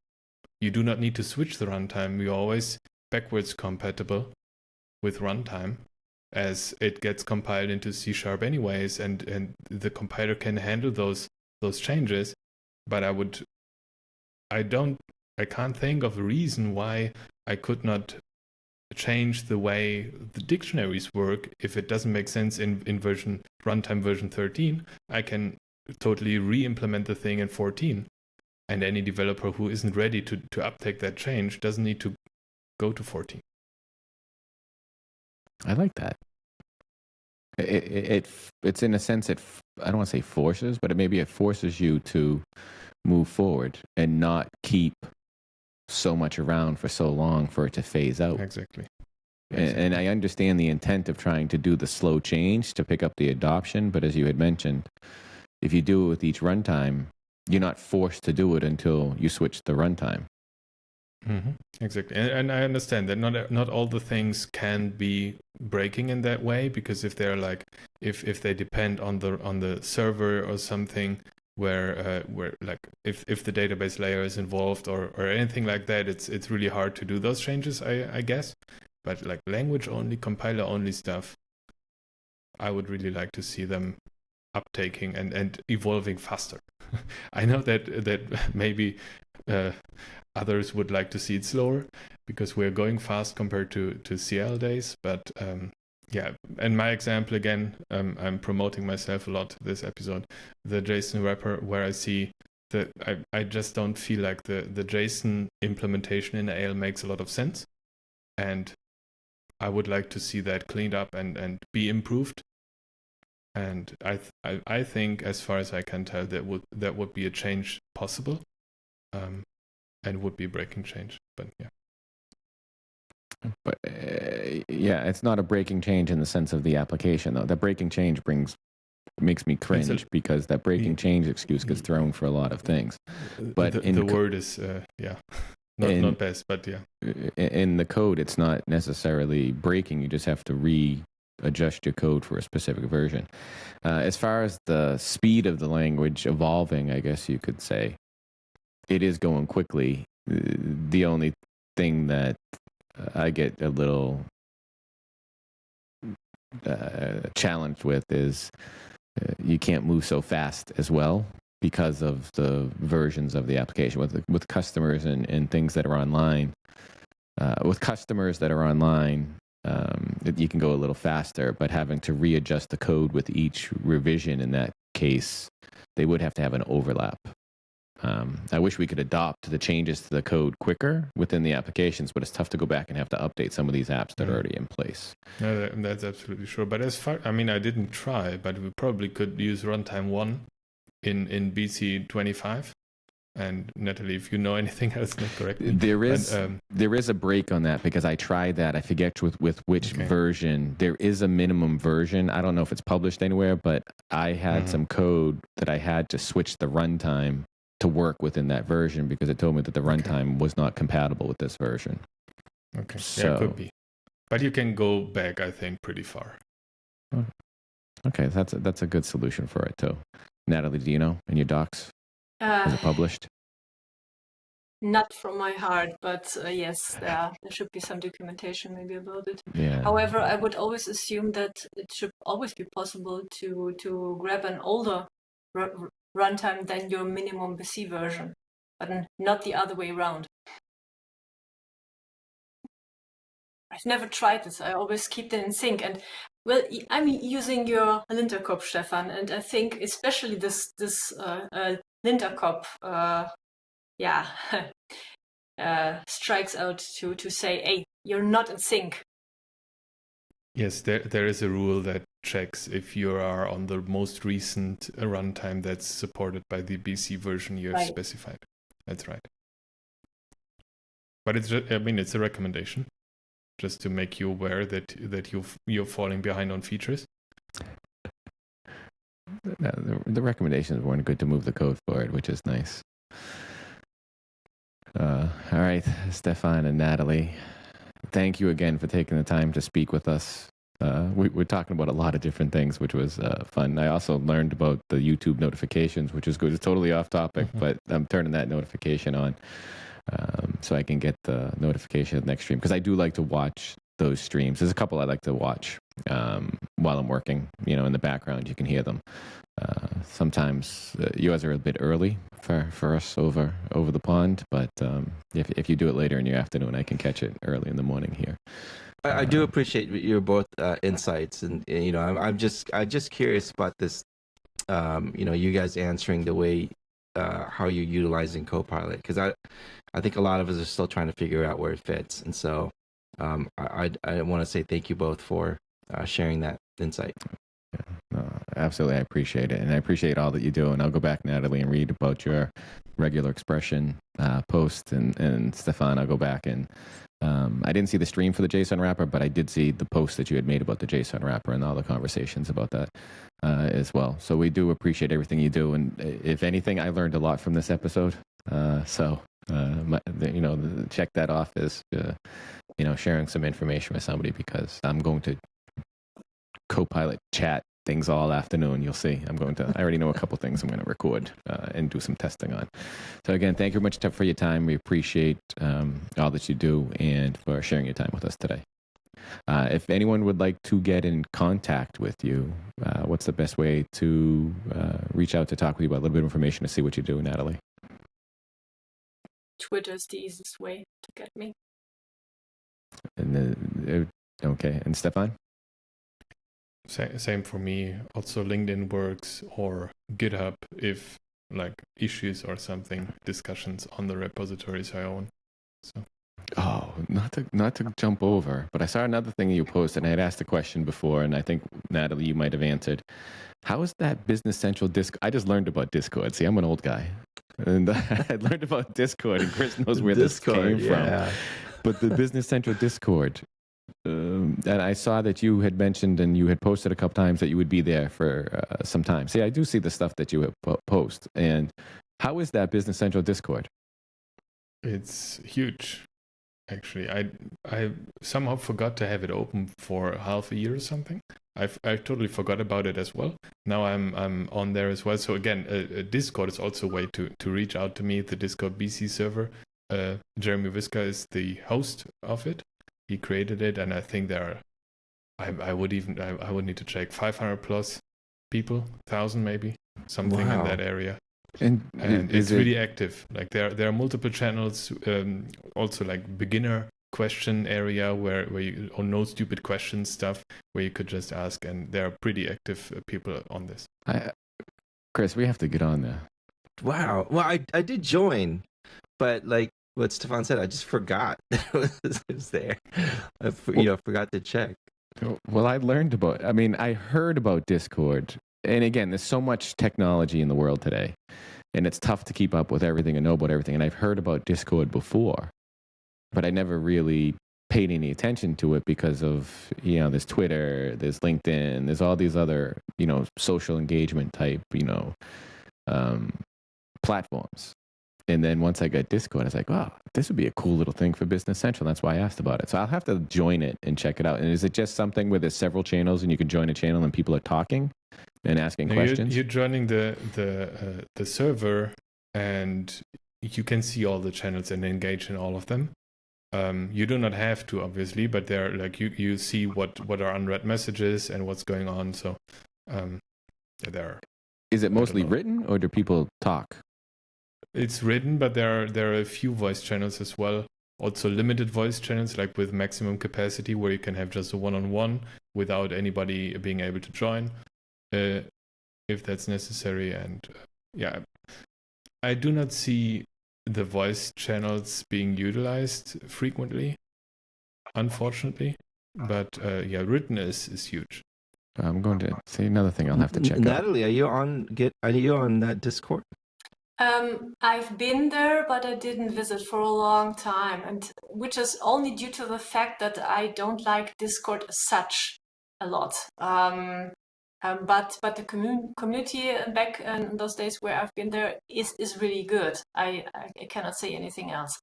You do not need to switch the runtime. We're always backwards compatible with runtime, as it gets compiled into C# anyways, and the compiler can handle those changes. But I can't think of a reason why I could not change the way the dictionaries work. If it doesn't make sense in runtime version 13, I can totally re-implement the thing in 14. And any developer who isn't ready to uptake that change doesn't need to go to 14. I like that. It's in a sense, I don't want to say forces, but it forces you to move forward and not keep so much around for so long for it to phase out. Exactly. And I understand the intent of trying to do the slow change to pick up the adoption, but as you had mentioned, if you do it with each runtime, you're not forced to do it until you switch the runtime. Mm-hmm. Exactly, and I understand that not all the things can be breaking in that way, because if they're like if they depend on the server or something, where like if the database layer is involved or anything like that, it's really hard to do those changes, I guess. But like language only, compiler only stuff, I would really like to see them uptaking and evolving faster. I know that maybe others would like to see it slower because we're going fast compared to CL days. But yeah, and my example again, I'm promoting myself a lot this episode, the JSON wrapper, where I see that I just don't feel like the JSON implementation in AL makes a lot of sense. And I would like to see that cleaned up and be improved. And I think, as far as I can tell, that would be a change possible, and would be a breaking change. But yeah. But yeah, it's not a breaking change in the sense of the application, though. That breaking change makes me cringe because that breaking change excuse gets thrown for a lot of things. But the word is not best, but yeah. In the code, it's not necessarily breaking. You just have to readjust your code for a specific version. As far as the speed of the language evolving, I guess you could say, it is going quickly. The only thing that I get a little challenged with is you can't move so fast as well because of the versions of the application with customers and things that are online. With customers that are online, you can go a little faster, but having to readjust the code with each revision in that case, they would have to have an overlap. I wish we could adopt the changes to the code quicker within the applications, but it's tough to go back and have to update some of these apps that are already in place. No, that's absolutely sure. But I didn't try, but we probably could use runtime 1 in BC25. And Natalie, if you know anything else, correct me. There is a break on that because I tried that. I forget with which version. There is a minimum version. I don't know if it's published anywhere, but I had some code that I had to switch the runtime to work within that version because it told me that the runtime was not compatible with this version. Okay, so, yeah, it could be. But you can go back, I think, pretty far. Okay, that's a good solution for it too. Natalie, do you know in your docs? Is it published? Not from my heart, but yes, there should be some documentation maybe about it. Yeah. However, I would always assume that it should always be possible to grab an older runtime than your minimum BC version, but not the other way around. I've never tried this. I always keep them in sync. And well, I'm using your Linterkopf, Stefan, and I think especially this Linterkopf, strikes out to say, hey, you're not in sync. Yes, there is a rule that checks if you are on the most recent runtime that's supported by the BC version you have specified. That's right. But it's a recommendation, just to make you aware that you're falling behind on features. The recommendations weren't good to move the code forward, which is nice. All right, Stefan and Natalie, thank you again for taking the time to speak with us. We're talking about a lot of different things, which was fun. I also learned about the YouTube notifications, which is good. It's totally off topic, but I'm turning that notification on so I can get the notification of the next stream, because I do like to watch those streams. There's a couple I like to watch while I'm working. In the background, you can hear them. Sometimes you guys are a bit early for us over the pond, but if you do it later in your afternoon, I can catch it early in the morning here. I do appreciate your both insights, and I'm just curious about this. You guys answering the way how you're utilizing Copilot, because I think a lot of us are still trying to figure out where it fits, and so I want to say thank you both for sharing that insight. Yeah, no, absolutely, I appreciate it, and I appreciate all that you do. And I'll go back, Natalie, and read about your regular expression post, and Stefan, I'll go back and I didn't see the stream for the JSON wrapper, but I did see the post that you had made about the JSON wrapper and all the conversations about that as well. So we do appreciate everything you do, and if anything, I learned a lot from this episode. Check that off as sharing some information with somebody, because I'm going to Copilot chat things all afternoon. You'll see. I already know a couple things I'm going to record and do some testing on. So again, thank you very much for your time. We appreciate all that you do and for sharing your time with us today. If anyone would like to get in contact with you, what's the best way to reach out to talk with you about a little bit of information to see what you do, Natalie? Twitter is the easiest way to get me. And okay, and Stefan? Same for me. Also, LinkedIn works, or GitHub if issues or something, discussions on the repositories I own. So. Oh, not to jump over, but I saw another thing you posted, and I had asked a question before, and I think, Natalie, you might have answered. How is that Business Central Discord? I just learned about Discord. See, I'm an old guy. And I learned about Discord, and Chris knows where Discord, this came from. But the Business Central Discord, and I saw that you had mentioned and you had posted a couple times that you would be there for some time. See, I do see the stuff that you have post. And how is that Business Central Discord? It's huge. Actually, I somehow forgot to have it open for half a year or something. I totally forgot about it as well. Now I'm on there as well. So again, Discord is also a way to reach out to me. The Discord BC server. Jeremy Wiska is the host of it. He created it, and I think there are, I would need to check 500 plus people, 1,000 maybe, something in that area. And it's really active. There are multiple channels, also beginner question area where you no stupid questions stuff where you could just ask, and there are pretty active people on this. Chris, we have to get on there. Wow. Well, I did join, but what Stefan said, I just forgot that it was there. I forgot to check. Well, I heard about Discord. And again, there's so much technology in the world today, and it's tough to keep up with everything and know about everything. And I've heard about Discord before, but I never really paid any attention to it because of, there's Twitter, there's LinkedIn, there's all these other, social engagement type, platforms. And then once I got Discord, I was like, wow, this would be a cool little thing for Business Central. That's why I asked about it. So I'll have to join it and check it out. And is it just something where there's several channels and you can join a channel and people are talking and asking questions? You're joining the server, and you can see all the channels and engage in all of them. You do not have to, obviously, but they're you see what are unread messages and what's going on. So there. Is it mostly written, or do people talk? It's written, but there are a few voice channels as well. Also limited voice channels, with maximum capacity, where you can have just a one-on-one without anybody being able to join, if that's necessary. And I do not see the voice channels being utilized frequently, unfortunately. But written is huge. I'm going to say another thing I'll have to check out. Natalie, are you on that Discord? I've been there, but I didn't visit for a long time, and which is only due to the fact that I don't like Discord as such a lot. But the community back in those days where I've been there is really good. I cannot say anything else,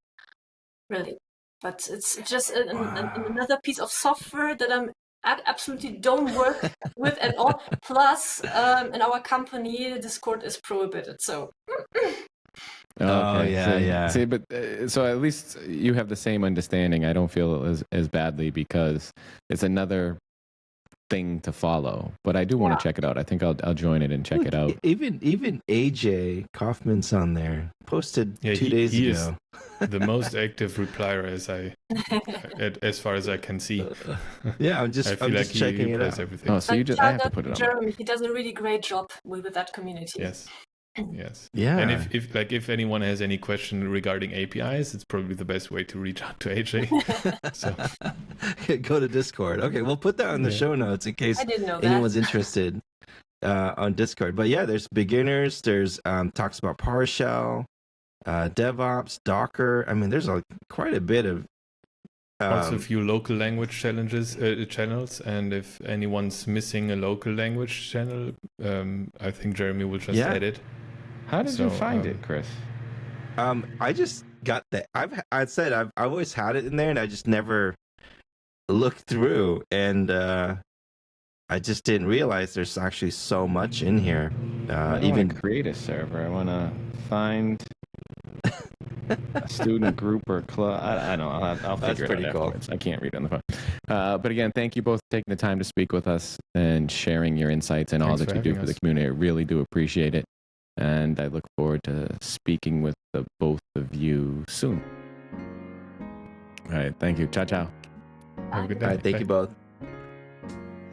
really. But it's just another piece of software that I absolutely don't work with at all. Plus, in our company, Discord is prohibited. So. Oh, yeah. See, but so at least you have the same understanding. I don't feel as badly because it's another thing to follow. But I do want to check it out. I think I'll join it and check it out. Even AJ Kaufman's on there. Posted 2 days ago. Is the most active replier as far as I can see. Yeah, I'm just checking it out. Everything. Oh, so I have to put it on. Jeremy, he does a really great job with that community. Yes. Yeah. And if anyone has any question regarding APIs, it's probably the best way to reach out to AJ. So go to Discord. Okay, we'll put that on the show notes in case anyone's interested on Discord. But yeah, there's beginners. There's talks about PowerShell, DevOps, Docker. I mean, there's quite a bit of also a few local language channels, and if anyone's missing a local language channel, I think Jeremy will just add it. How did you find it, Chris? I just got that. I've always had it in there, and I just never looked through, and I just didn't realize there's actually so much in here. I even create a server. I want to find a student group or club. I don't know. I'll figure it out afterwards. I can't read on the phone. But again, thank you both for taking the time to speak with us and sharing your insights and all that you do for the community. I really do appreciate it. And I look forward to speaking with the both of you soon. All right. Thank you. Ciao, ciao. Have a good day. All right. Thank you both.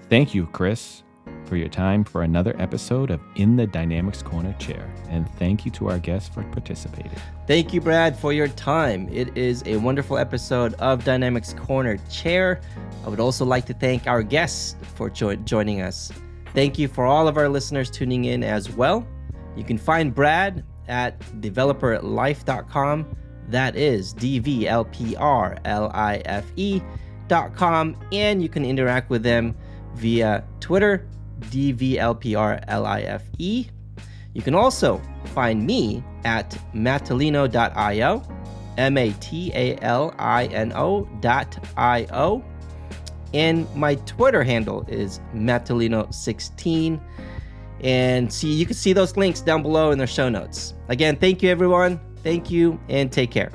Thank you, Chris, for your time for another episode of In the Dynamics Corner Chair. And thank you to our guests for participating. Thank you, Brad, for your time. It is a wonderful episode of Dynamics Corner Chair. I would also like to thank our guests for joining us. Thank you for all of our listeners tuning in as well. You can find Brad at developerlife.com. That is DVLPRLIFE.com. And you can interact with them via Twitter, DVLPRLIFE. You can also find me at matalino.io, MATALINO.io. And my Twitter handle is Matalino16. And you can see those links down below in the show notes. Again, thank you, everyone. Thank you, and take care.